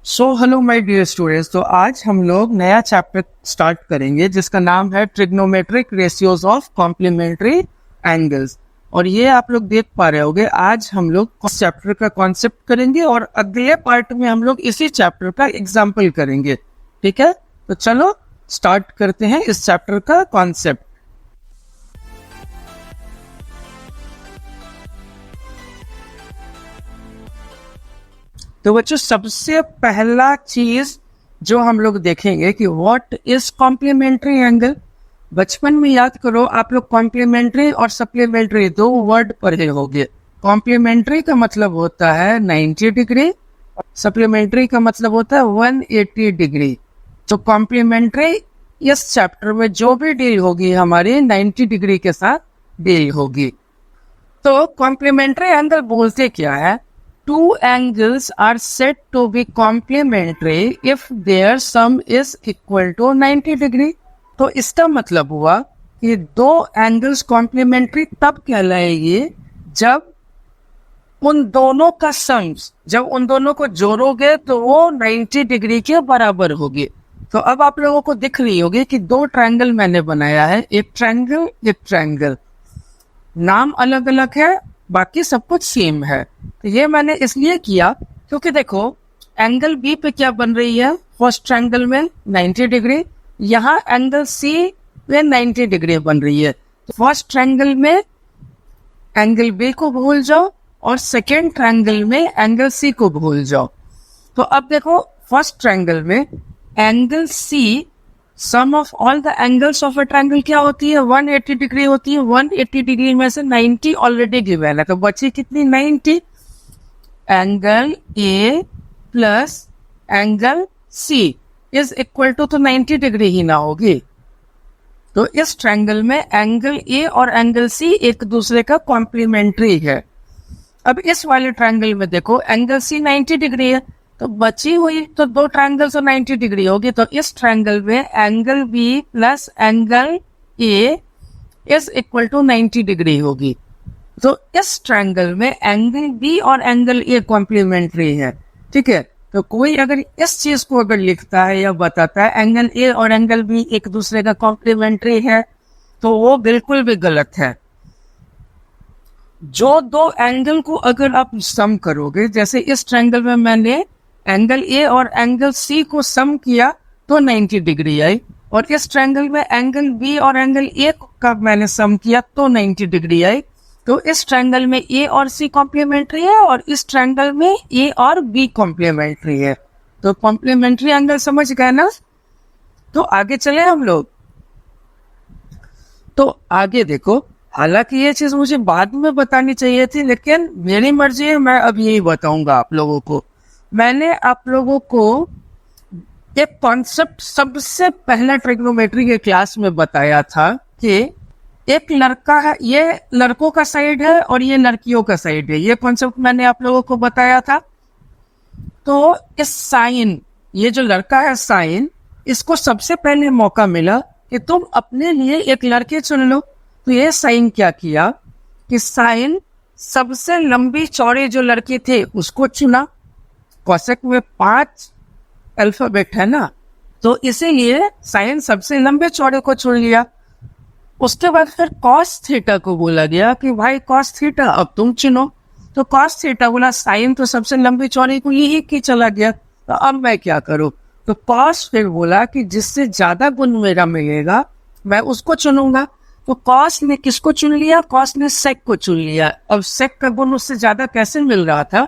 Hello my dear students. तो आज हम लोग नया चैप्टर स्टार्ट करेंगे जिसका नाम है trigonometric ratios of complementary angles. और ये आप लोग देख पा रहे होंगे, आज हम लोग इस चैप्टर का कॉन्सेप्ट करेंगे और अगले पार्ट में हम लोग इसी चैप्टर का एग्जाम्पल करेंगे। ठीक है, तो चलो स्टार्ट करते हैं इस चैप्टर का कॉन्सेप्ट। तो बच्चों, सबसे पहला चीज जो हम लोग देखेंगे कि व्हाट इज कॉम्प्लीमेंट्री एंगल। बचपन में याद करो आप लोग, कॉम्प्लीमेंट्री और सप्लीमेंट्री दो वर्ड पढ़े होंगे। कॉम्प्लीमेंट्री का मतलब होता है 90 डिग्री, सप्लीमेंट्री का मतलब होता है 180 डिग्री। तो कॉम्प्लीमेंट्री इस चैप्टर में जो भी डील होगी हमारी 90 डिग्री के साथ डील होगी। तो कॉम्प्लीमेंट्री एंगल बोलते क्या है? Two angles are said to be complementary if their sum is equal to 90 degree। तो इसका मतलब हुआ कि दो एंगल्स कॉम्प्लीमेंट्री तब कहलाएगी जब उन दोनों का सम्स, जब उन दोनों को जोड़ोगे तो वो 90 डिग्री के बराबर होगी। तो अब आप लोगों को दिख रही होगी कि दो ट्रायंगल मैंने बनाया है, एक ट्रायंगल एक ट्रायंगल। नाम अलग अलग है, बाकी सब कुछ सेम है। तो ये मैंने इसलिए किया क्योंकि देखो, एंगल बी पे क्या बन रही है, फर्स्ट ट्रायंगल में 90 डिग्री, यहाँ एंगल सी पे 90 डिग्री बन रही है। तो फर्स्ट ट्रायंगल में एंगल बी को भूल जाओ और सेकेंड ट्रायंगल में एंगल सी को भूल जाओ। तो अब देखो, फर्स्ट ट्रायंगल में angle C, sum of all the angles of a triangle क्या होती है? 180 डिग्री होती है। 180 डिग्री में से 90 ऑलरेडी गिवन है, तो बची कितनी? 90। Angle A plus angle C is equal to, तो 90 डिग्री ही ना होगी। तो इस ट्रायंगल में एंगल ए और एंगल सी एक दूसरे का कॉम्प्लीमेंट्री है। अब इस वाले ट्रायंगल में देखो, एंगल सी 90 डिग्री है, तो बची हुई तो दो ट्रायंगल से 90 डिग्री होगी। तो इस ट्रायंगल में angle B plus angle A is equal to 90 degree होगी। तो इस ट्रायंगल में एंगल बी और एंगल ए कॉम्प्लीमेंट्री है। ठीक है, तो कोई अगर इस चीज को अगर लिखता है या बताता है एंगल ए और एंगल बी एक दूसरे का कॉम्प्लीमेंट्री है, तो वो बिल्कुल भी गलत है। जो दो एंगल को अगर आप सम करोगे, जैसे इस ट्रायंगल में मैंने एंगल ए और एंगल सी को सम किया तो 90 डिग्री आई, और इस ट्रायंगल में एंगल बी और एंगल ए का मैंने सम किया तो 90 डिग्री आई। तो इस ट्रायंगल में ए और सी कॉम्प्लीमेंट्री है और इस ट्रायंगल में ए और बी कॉम्प्लीमेंट्री है। तो कॉम्प्लीमेंट्री एंगल समझ गए ना? तो आगे चले हम लोग। तो आगे देखो, हालांकि ये चीज मुझे बाद में बतानी चाहिए थी, लेकिन मेरी मर्जी है, मैं अब यही बताऊंगा आप लोगों को। मैंने आप लोगों को एक कॉन्सेप्ट सबसे पहला ट्रिग्नोमेट्री के क्लास में बताया था कि एक लड़का है, ये लड़कों का साइड है और ये लड़कियों का साइड है। ये कॉन्सेप्ट मैंने आप लोगों को बताया था। तो इस साइन, ये जो लड़का है साइन, इसको सबसे पहले मौका मिला कि तुम अपने लिए एक लड़की चुन लो। तो ये साइन क्या किया कि साइन सबसे लंबी चौड़ी जो लड़की थी उसको चुना। कोसेक में 5 अल्फाबेट है ना, तो इसीलिए साइन सबसे लंबे चौड़े को चुन लिया। उसके बाद फिर कॉस थीटा को बोला गया कि भाई कॉस थीटा अब तुम चुनो। तो कॉस थीटा बोला, साइन तो सबसे लंबी चौड़ी को यही की चला गया, तो अब मैं क्या करूं? तो कॉस फिर बोला कि जिससे ज्यादा गुण मेरा मिलेगा मैं उसको चुनूंगा। तो कॉस ने किसको चुन लिया? कॉस ने सेक को चुन लिया। अब सेक का गुण उससे ज्यादा कैसे मिल रहा था?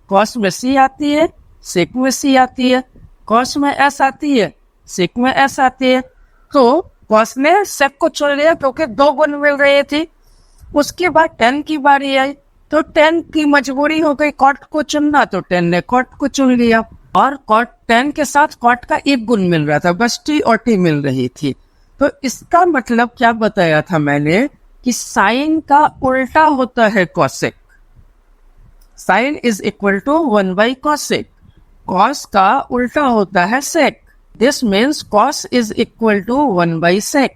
कॉस में सी आती है, सेक में सी आती है, कॉस में एस आती है, सेक में एस आती है। तो कॉस ने सेक को चुन लिया क्योंकि दो गुण मिल रहे थे। उसके बाद टेन की बारी आई, तो टेन की मजबूरी हो गई कॉट को चुनना, तो टेन ने कॉट को चुन लिया। और कॉट, टेन के साथ कॉट का एक गुण मिल रहा था, बस टी और टी मिल रही थी। तो इसका मतलब क्या बताया था मैंने कि साइन का उल्टा होता है cosec. Sine is equal to 1 by cosec. Cos का उल्टा होता है sec. This means cos is equal to 1 by sec.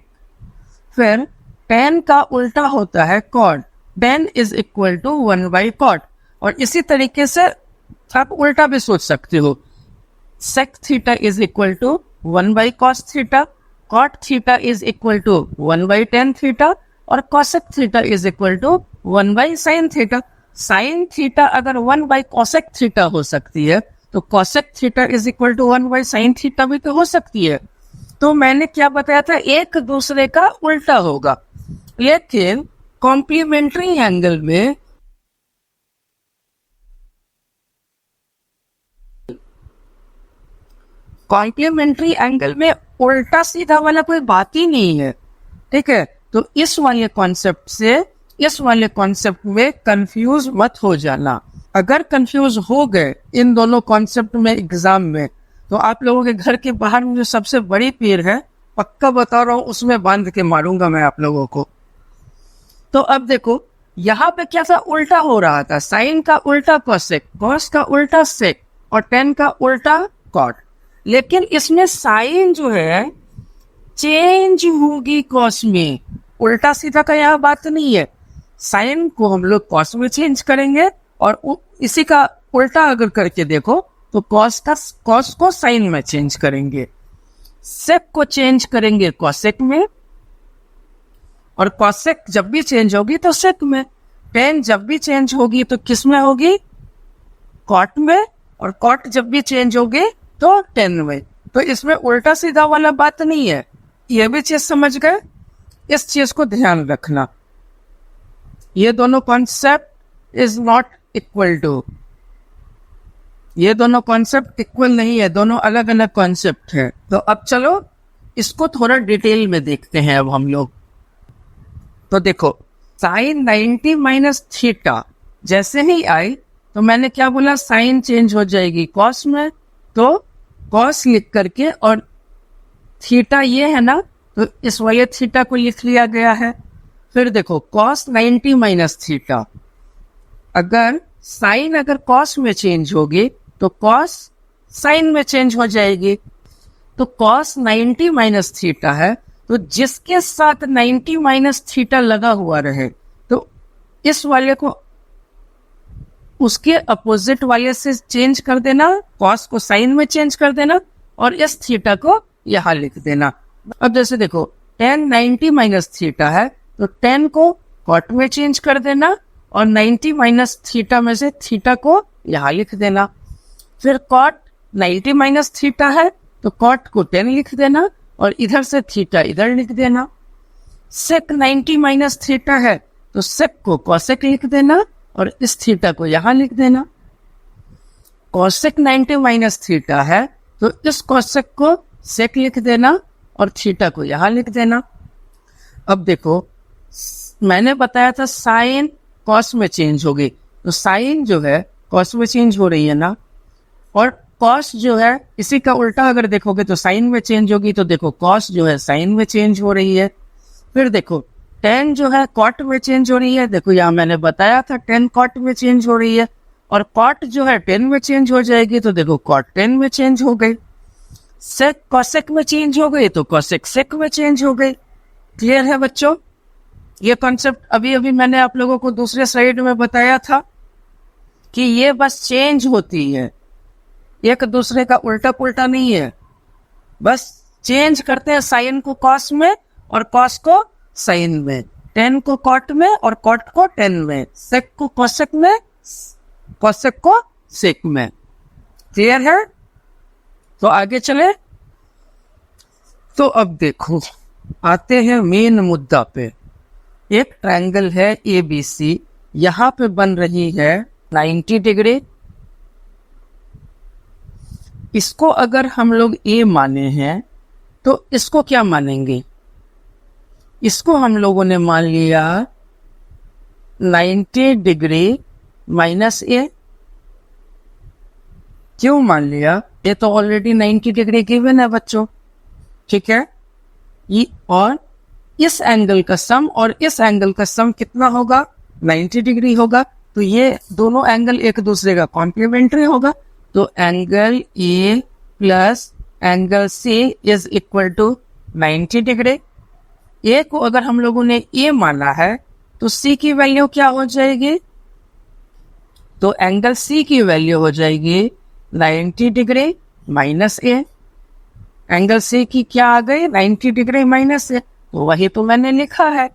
फिर टेन का उल्टा होता है cot. Tan is equal to 1 by cot. और इसी तरीके से आप उल्टा भी सोच सकते हो। sec theta is equal to 1 by cos theta, cot theta is equal to 1 by tan theta, और cosec theta is equal to 1 by sine theta. Sine theta अगर 1 बाई कॉसेक थीटा हो सकती है, तो cosec theta is equal to 1 by sine theta भी तो हो सकती है। तो मैंने क्या बताया था, एक दूसरे का उल्टा होगा। लेकिन कॉम्प्लीमेंट्री एंगल में उल्टा सीधा वाला कोई बात ही नहीं है, ठीक है। तो इस वाले कॉन्सेप्ट में कंफ्यूज मत हो जाना। अगर कंफ्यूज हो गए इन दोनों कॉन्सेप्ट में एग्जाम में, तो आप लोगों के घर के बाहर में जो सबसे बड़ी पेड़ है, पक्का बता रहा हूं, उसमें बांध के मारूंगा मैं आप लोगों को। तो अब देखो यहाँ पे क्या था, उल्टा हो रहा था। साइन का उल्टा कॉसेक, कॉस का उल्टा सेक, और टेन का उल्टा कॉट। लेकिन इसमें साइन जो है चेंज होगी कॉस में, उल्टा सीधा का यहाँ बात नहीं है। साइन को हम लोग कॉस में चेंज करेंगे, और इसी का उल्टा अगर करके देखो तो कॉस को साइन में चेंज करेंगे, सेक को चेंज करेंगे कॉसेक में, और कॉसेक जब भी चेंज होगी तो सेक में। टेन जब भी चेंज होगी तो किस में होगी, कॉट में, और कॉट जब भी चेंज होगी तो टेन में। तो इसमें उल्टा सीधा वाला बात नहीं है, ये भी चीज समझ गए। इस चीज को ध्यान रखना, ये दोनों concept is not equal to, ये दोनों कॉन्सेप्ट इक्वल नहीं है, दोनों अलग अलग कॉन्सेप्ट है। तो अब चलो इसको थोड़ा डिटेल में देखते हैं अब हम लोग। तो देखो साइन 90 माइनस थीटा जैसे ही आई, तो मैंने क्या बोला, साइन चेंज हो जाएगी कॉस में, तो कॉस लिख करके, और थीटा ये है ना, तो इस वाले थीटा को लिख लिया गया है। फिर देखो कॉस 90 माइनस थीटा, अगर साइन अगर कॉस में चेंज होगी तो कॉस साइन में चेंज हो जाएगी। तो कॉस 90 माइनस थीटा है, तो जिसके साथ 90 माइनस थीटा लगा हुआ रहे, तो इस वाले को उसके अपोजिट वाले से चेंज कर देना, कॉस को साइन में चेंज कर देना, और इस थीटा को यहां लिख देना। अब जैसे देखो टेन 90 माइनस थीटा है, तो टेन को कॉट में चेंज कर देना, और 90 माइनस थीटा में से थीटा को यहां लिख देना। फिर कॉट 90 माइनस थीटा है, तो कॉट को 10 लिख देना, और इधर से थीटा इधर लिख देना। सेक 90 माइनस थीटा है, तो सेक को कॉसेक लिख देना, और इस थीटा को यहां लिख देना। कॉसेक 90 माइनस थीटा है, तो इस कॉसेक को सेक लिख देना, और थीटा को यहां लिख देना। अब देखो मैंने बताया था साइन कॉस में चेंज होगी, तो साइन जो है कॉस में चेंज हो रही है ना, और कॉस जो है इसी का उल्टा अगर देखोगे तो साइन में चेंज होगी। तो देखो कॉस जो है साइन में चेंज हो रही है। फिर देखो टेन जो है कॉट में चेंज हो रही है, देखो यहाँ मैंने बताया था टेन कॉट में चेंज हो रही है, और कॉट जो है 10 में चेंज हो जाएगी, तो देखो कॉट 10 में चेंज हो गई। सेक कॉसेक में चेंज हो गई, तो कॉसेक सेक में चेंज हो गई। क्लियर है बच्चों? ये कॉन्सेप्ट अभी अभी मैंने आप लोगों को दूसरे स्लाइड में बताया था कि ये बस चेंज होती है, एक दूसरे का उल्टा पुल्टा नहीं है, बस चेंज करते हैं साइन को कॉस में और कॉस को साइन में, टेन को कॉट में और कॉट को टेन में, सेक को कॉसेक में, कॉसेक को सेक में। क्लियर है? तो आगे चले। तो अब देखो आते हैं मेन मुद्दा पे। एक ट्रायंगल है ABC, यहां पे बन रही है 90 डिग्री। इसको अगर हम लोग A माने हैं, तो इसको क्या मानेंगे? इसको हम लोगों ने मान लिया 90 डिग्री माइनस A। क्यों मान लिया? ये तो ऑलरेडी 90 डिग्री गिवन है बच्चों, ठीक है। ये और इस एंगल का सम और इस एंगल का सम कितना होगा? 90 डिग्री होगा। तो ये दोनों एंगल एक दूसरे का कॉम्प्लीमेंट्री होगा। तो angle A plus angle C is equal to 90 degree. A को अगर हम लोगों ने ए माना है, तो सी की वैल्यू क्या हो जाएगी? तो एंगल सी की वैल्यू हो जाएगी 90 डिग्री माइनस ए, एंगल सी की क्या आ गई 90 डिग्री माइनस ए, तो वही तो मैंने लिखा है,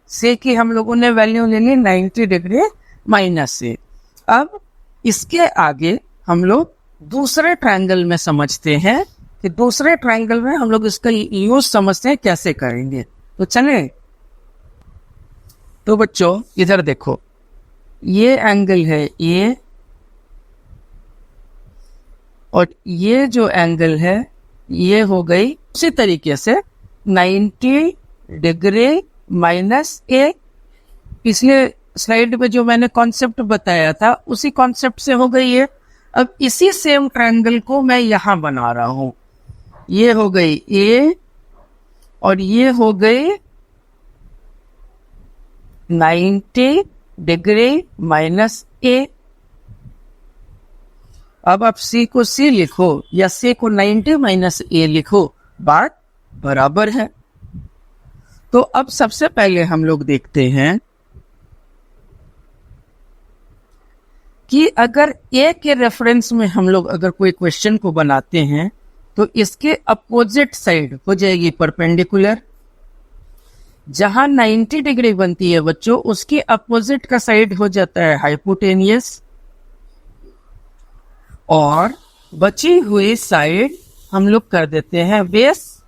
सी की हम लोगों ने वैल्यू ले ली 90 डिग्री माइनस ए। अब इसके आगे हम लोग दूसरे ट्रायंगल में समझते हैं कि दूसरे ट्रायंगल में हम लोग इसका यूज समझते हैं कैसे करेंगे। तो चले, तो बच्चों इधर देखो, ये एंगल है ये, और ये जो एंगल है ये हो गई उसी तरीके से 90 डिग्री माइनस ए। पिछले स्लाइड में जो मैंने कॉन्सेप्ट बताया था उसी कॉन्सेप्ट से हो गई है। अब इसी सेम ट्रायंगल को मैं यहां बना रहा हूं, ये हो गई ए और ये हो गई 90 डिग्री माइनस ए। अब आप सी को सी लिखो या सी को 90 माइनस ए लिखो, बात बराबर है। तो अब सबसे पहले हम लोग देखते हैं कि अगर ए के रेफरेंस में हम लोग अगर कोई क्वेश्चन को बनाते हैं तो इसके अपोजिट साइड हो जाएगी परपेंडिकुलर। जहां 90 डिग्री बनती है बच्चों, उसके अपोजिट का साइड हो जाता है हाइपोटेनियस, और बची हुई साइड हम लोग कर देते हैं बेस।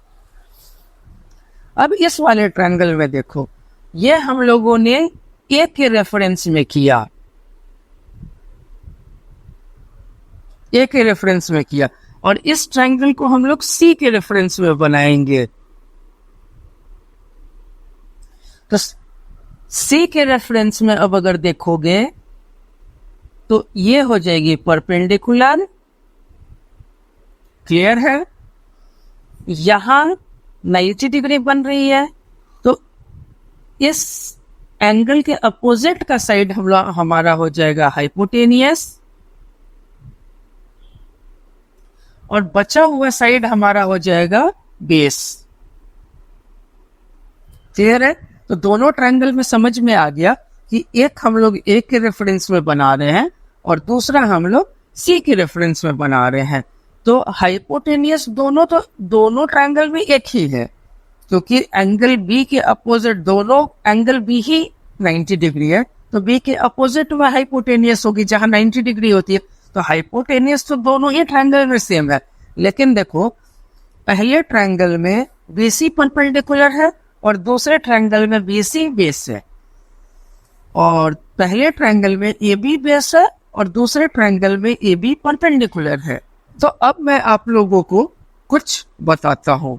अब इस वाले ट्रायंगल में देखो, ये हम लोगों ने ए के रेफरेंस में किया, ए के रेफरेंस में किया, और इस ट्रायंगल को हम लोग सी के रेफरेंस में बनाएंगे। तो सी के रेफरेंस में अब अगर देखोगे तो ये हो जाएगी परपेंडिकुलर, क्लियर है। यहां 90 डिग्री बन रही है, तो इस एंगल के अपोजिट का साइड हमारा हो जाएगा हाइपोटेनियस, और बचा हुआ साइड हमारा हो जाएगा बेस। क्लियर है। तो दोनों ट्रायंगल में समझ में आ गया कि एक हम लोग ए के रेफरेंस में बना रहे हैं और दूसरा हम लोग सी के रेफरेंस में बना रहे हैं। तो हाइपोटेनियस दोनों ट्रायंगल में एक ही है, क्योंकि एंगल बी के अपोजिट, दोनों एंगल बी ही 90 डिग्री है, तो बी के अपोजिट में हाइपोटेनियस होगी जहां 90 डिग्री होती है। तो हाइपोटेनियस तो दोनों ही ट्रायंगल में सेम है, लेकिन देखो पहले ट्रायंगल में बीसी परपेंडिकुलर है और दूसरे ट्रायंगल में बीसी बेस है, और पहले ट्रायंगल में ए बी बेस है और दूसरे ट्रायंगल में ए बी परपेंडिकुलर है। तो अब मैं आप लोगों को कुछ बताता हूं।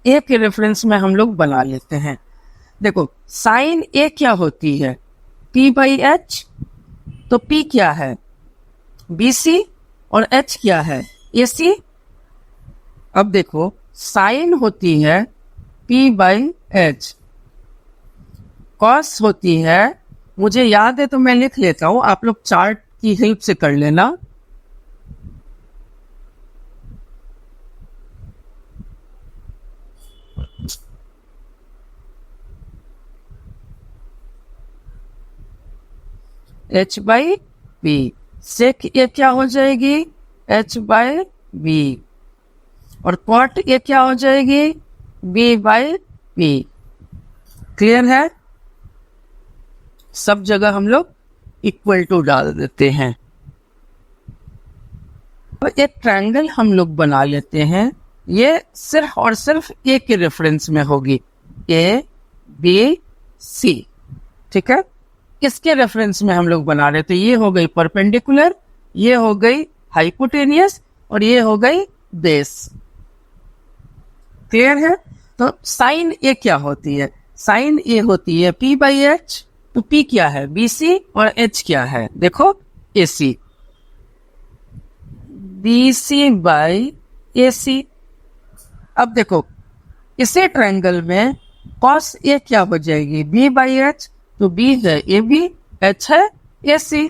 ए के रेफरेंस में हम लोग बना लेते हैं। देखो साइन ए क्या होती है, पी बाई एच। तो पी क्या है, बी सी, और एच क्या है, ए सी। अब देखो साइन होती है पी बाई एच, कॉस होती है, मुझे याद है तो मैं लिख लेता हूं, आप लोग चार्ट की हेल्प से कर लेना। एच बाई बी, सेक ये क्या हो जाएगी, एच बाई बी, और कॉट ये क्या हो जाएगी, बी बाई बी। क्लियर है। सब जगह हम लोग इक्वल टू डाल देते हैं। तो एक ट्रायंगल हम लोग बना लेते हैं, ये सिर्फ और सिर्फ ए के रेफरेंस में होगी, ए बी सी। ठीक है, इसके रेफरेंस में हम लोग बना रहे, तो ये हो गई परपेंडिकुलर, ये हो गई हाइपोटेनियस, और ये हो गई बेस। क्लियर है। तो साइन ए क्या होती है, साइन ए होती है पी बाई एच। तो पी क्या है, बी सी, और एच क्या है, देखो ए सी, बी सी बाई ए सी। अब देखो इसी ट्रायंगल में कॉस ए क्या हो जाएगी, बी बाई एच। तो बी है ए बी, एच है A C,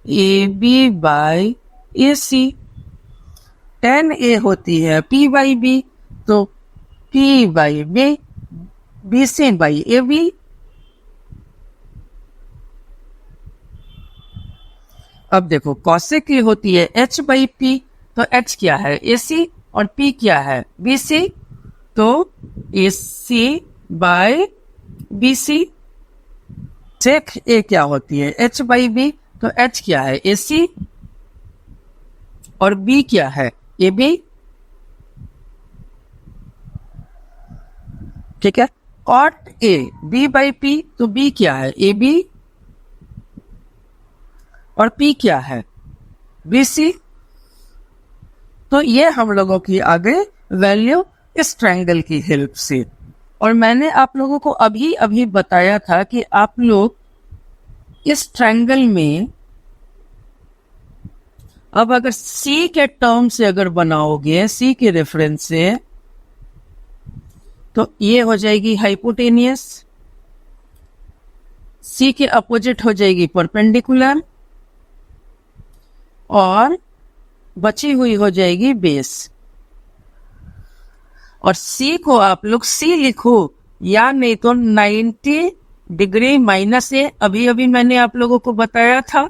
A B by A C. Tan A होती है पी बाई बी, तो P by B, B C by A B. अब देखो कॉसेक की होती है h बाई पी, तो h क्या है AC और p क्या है BC, तो AC by BC। Sec A क्या होती है h बाई B, तो h क्या है AC और B क्या है AB। ठीक है, cot A B by P, तो B क्या है AB और P क्या है BC। तो ये हम लोगों की आगे वैल्यू इस ट्रायंगल की हेल्प से। और मैंने आप लोगों को अभी अभी बताया था कि आप लोग इस ट्रायंगल में अब अगर C के टर्म से अगर बनाओगे, C के रेफरेंस से, तो ये हो जाएगी हाइपोटेनियस, C के अपोजिट हो जाएगी परपेंडिकुलर, और बची हुई हो जाएगी बेस। और C को आप लोग C लिखो या नहीं तो 90 डिग्री माइनस ए, अभी अभी मैंने आप लोगों को बताया था,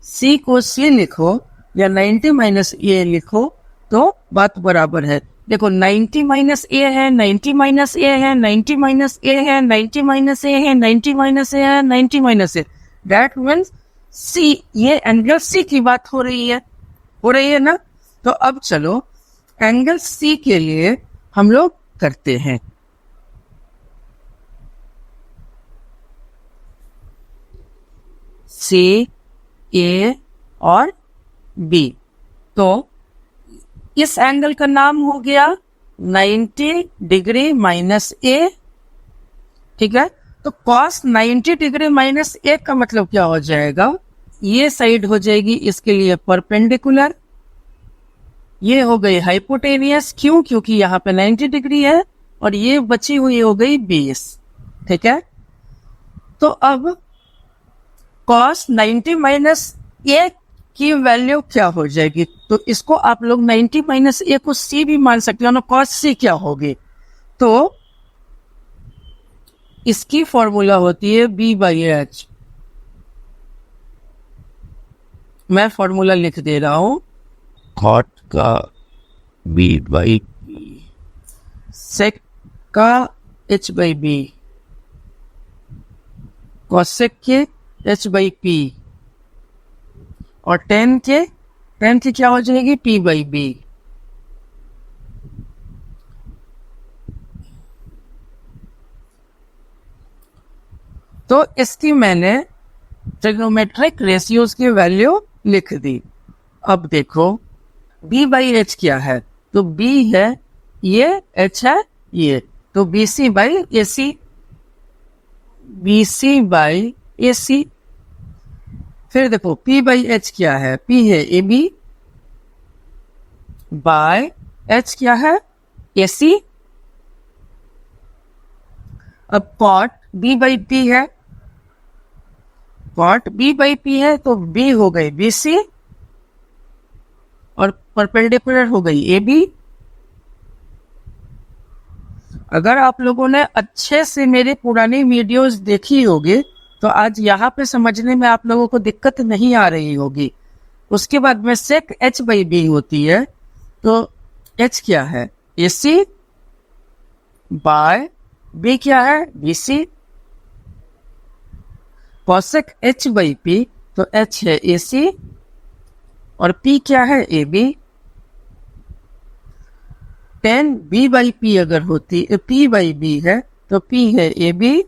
C को C लिखो या 90 माइनस ए लिखो तो बात बराबर है। देखो 90 माइनस ए है, 90 माइनस ए है, 90 माइनस ए है, 90 माइनस ए है, 90 माइनस ए है, 90 minus A, that means C, ये एंगल C की बात हो रही है ना। तो अब चलो एंगल C के लिए हम लोग करते हैं। C, A और B, तो इस एंगल का नाम हो गया 90 डिग्री माइनस ए। ठीक है, तो cos 90 डिग्री माइनस ए का मतलब क्या हो जाएगा, ये साइड हो जाएगी इसके लिए परपेंडिकुलर, ये हो गई हाइपोटेनियस, क्यों, क्योंकि यहाँ पे 90 डिग्री है, और ये बची हुई हो गई बेस। ठीक है, तो अब cos 90 माइनस ए की वैल्यू क्या हो जाएगी, तो इसको आप लोग 90 माइनस ए को C भी मान सकते हो ना, cos C क्या होगी, तो इसकी फॉर्मूला होती है B बाई एच। मैं फॉर्मूला लिख दे रहा हूं, कॉट का B बाई सेक का H बाई बी, कॉसेक के H बाई पी, और टेन की क्या हो जाएगी P बाई बी। तो इसकी मैंने ट्रिग्नोमेट्रिक रेशियोज की वैल्यू लिख दी। अब देखो B बाई एच क्या है, तो B है ये, H है ये, तो BC by AC, BC by AC। फिर देखो P बाई H क्या है, P है AB बाय H क्या है AC। अब कॉट B बाई P है, कॉट B बाई P है, तो B हो गई BC और परपेंडिकुलर हो गई AB। अगर आप लोगों ने अच्छे से मेरे पुरानी वीडियोस देखी होगी तो आज यहाँ पे समझने में आप लोगों को दिक्कत नहीं आ रही होगी। उसके बाद में सेक H बाई B होती है, तो H क्या है AC बाय B क्या है BC, cosec H by P, तो H है AC और P क्या है AB। Ten B by P अगर होती, P बाई B है, तो P है AB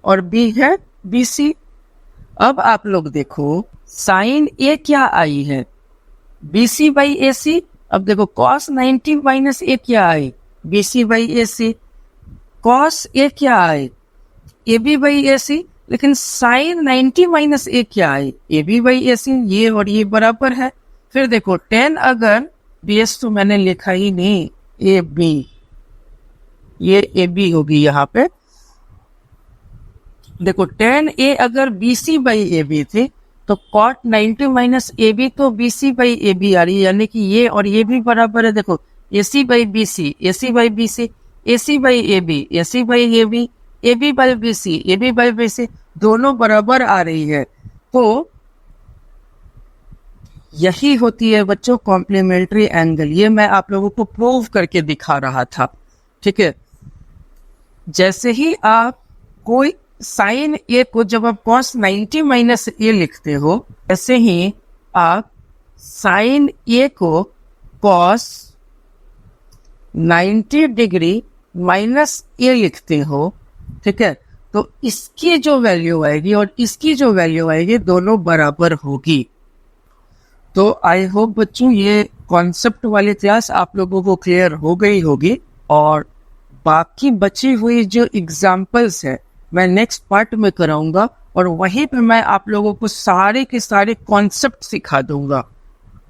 और B है BC। अब आप लोग देखो साइन A क्या आई है BC बाई AC। अब देखो cos 90 माइनस A क्या आई BC by AC, cos A क्या आई AB बाई AC, लेकिन साइन 90 माइनस A क्या आई AB बाई AC, ये और ये बराबर है। फिर देखो 10 अगर BS तो मैंने लिखा ही नहीं, AB, ये AB होगी यहाँ पे। देखो 10A अगर BC बाई AB थी, तो cot 90 माइनस AB तो BC बाई AB आ रही है, यानी कि ये और ये भी बराबर है। देखो AC by BC, AC by BC, AC by AB, AC by AB, AB by BC, AB by BC, दोनों बराबर आ रही है। तो यही होती है बच्चों कॉम्प्लीमेंट्री एंगल। ये मैं आप लोगों को प्रूव करके दिखा रहा था, ठीक है। जैसे ही आप कोई साइन ए को जब आप cos 90 माइनस ए लिखते हो, ऐसे ही आप साइन ए को cos 90 डिग्री माइनस ए लिखते हो, ठीक है। तो इसकी जो वैल्यू आएगी और इसकी जो वैल्यू आएगी दोनों बराबर होगी। तो आई होप बच्चों ये कॉन्सेप्ट वाली क्लास आप लोगों को क्लियर हो गई होगी, और बाकी बची हुई जो एग्जाम्पल्स है मैं नेक्स्ट पार्ट में कराऊंगा, और वहीं पे मैं आप लोगों को सारे के सारे कॉन्सेप्ट सिखा दूंगा।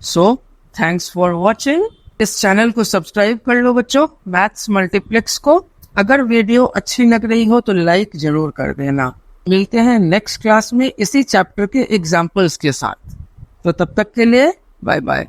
So thanks for watching. इस चैनल को सब्सक्राइब कर लो बच्चों, मैथ्स मल्टीप्लेक्स को। अगर वीडियो अच्छी लग रही हो तो लाइक जरूर कर देना। मिलते हैं नेक्स्ट क्लास में इसी चैप्टर के एग्जाम्पल्स के साथ। तो तब तक के लिए बाय बाय।